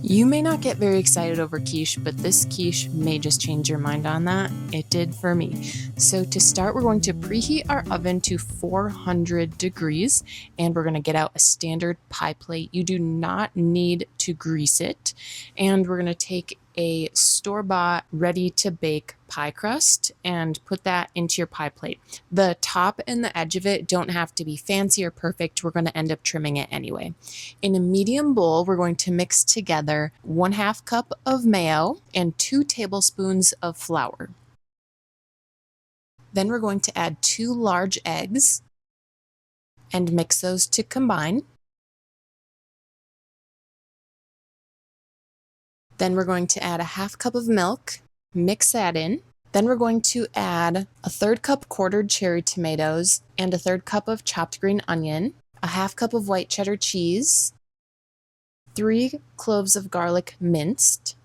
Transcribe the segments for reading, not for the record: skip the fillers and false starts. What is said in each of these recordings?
You may not get very excited over quiche, but this quiche may just change your mind on that. It did for me. So to start, we're going to preheat our oven to 400 degrees, and we're going to get out a standard pie plate. You do not need to grease it. And we're going to take a store-bought, ready-to-bake pie crust and put that into your pie plate. The top and the edge of it don't have to be fancy or perfect. We're going to end up trimming it anyway. In a medium bowl, we're going to mix together 1/2 cup of mayo and 2 tablespoons of flour. Then we're going to add 2 large eggs and mix those to combine. Then we're going to add a 1/2 cup of milk, mix that in. Then we're going to add a 1/3 cup quartered cherry tomatoes and a 1/3 cup of chopped green onion, a 1/2 cup of white cheddar cheese, 3 cloves of garlic minced,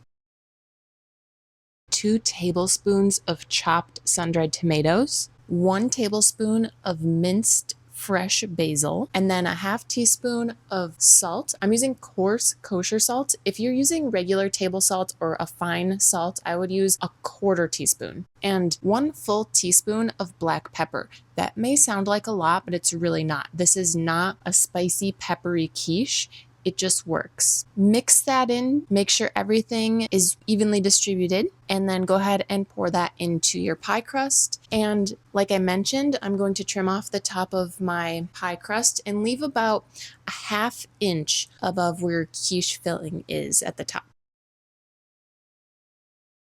2 tablespoons of chopped sun-dried tomatoes, 1 tablespoon of minced fresh basil, and then a 1/2 teaspoon of salt. I'm using coarse kosher salt. If you're using regular table salt or a fine salt, I would use a 1/4 teaspoon. And 1 full teaspoon of black pepper. That may sound like a lot, but it's really not. This is not a spicy, peppery quiche. It just works. Mix that in, make sure everything is evenly distributed, and then go ahead and pour that into your pie crust. And like I mentioned, I'm going to trim off the top of my pie crust and leave about a 1/2 inch above where your quiche filling is at the top.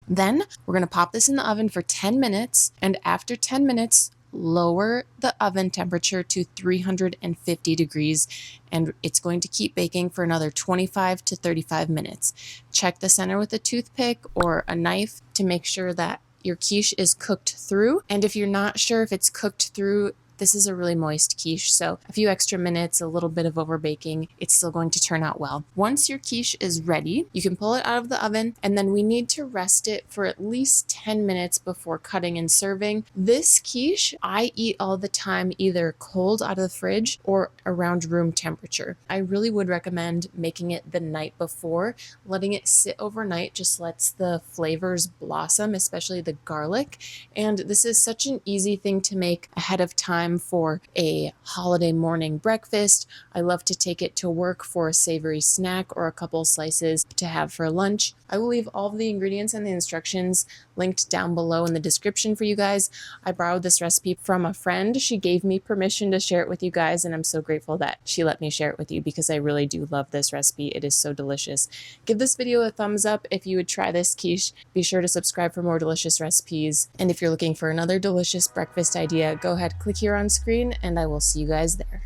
Then we're going to pop this in the oven for 10 minutes, and after 10 minutes, lower the oven temperature to 350 degrees, and it's going to keep baking for another 25 to 35 minutes. Check the center with a toothpick or a knife to make sure that your quiche is cooked through. And if you're not sure if it's cooked through, this is a really moist quiche, so a few extra minutes, a little bit of over baking, it's still going to turn out well. Once your quiche is ready, you can pull it out of the oven, and then we need to rest it for at least 10 minutes before cutting and serving. This quiche, I eat all the time either cold out of the fridge or around room temperature. I really would recommend making it the night before. Letting it sit overnight just lets the flavors blossom, especially the garlic. And this is such an easy thing to make ahead of time for a holiday morning breakfast. I love to take it to work for a savory snack or a couple slices to have for lunch. I will leave all of the ingredients and the instructions linked down below in the description for you guys. I borrowed this recipe from a friend. She gave me permission to share it with you guys, and I'm so grateful that she let me share it with you because I really do love this recipe. It is so delicious. Give this video a thumbs up if you would try this quiche. Be sure to subscribe for more delicious recipes. And if you're looking for another delicious breakfast idea, go ahead, click here on screen, and I will see you guys there.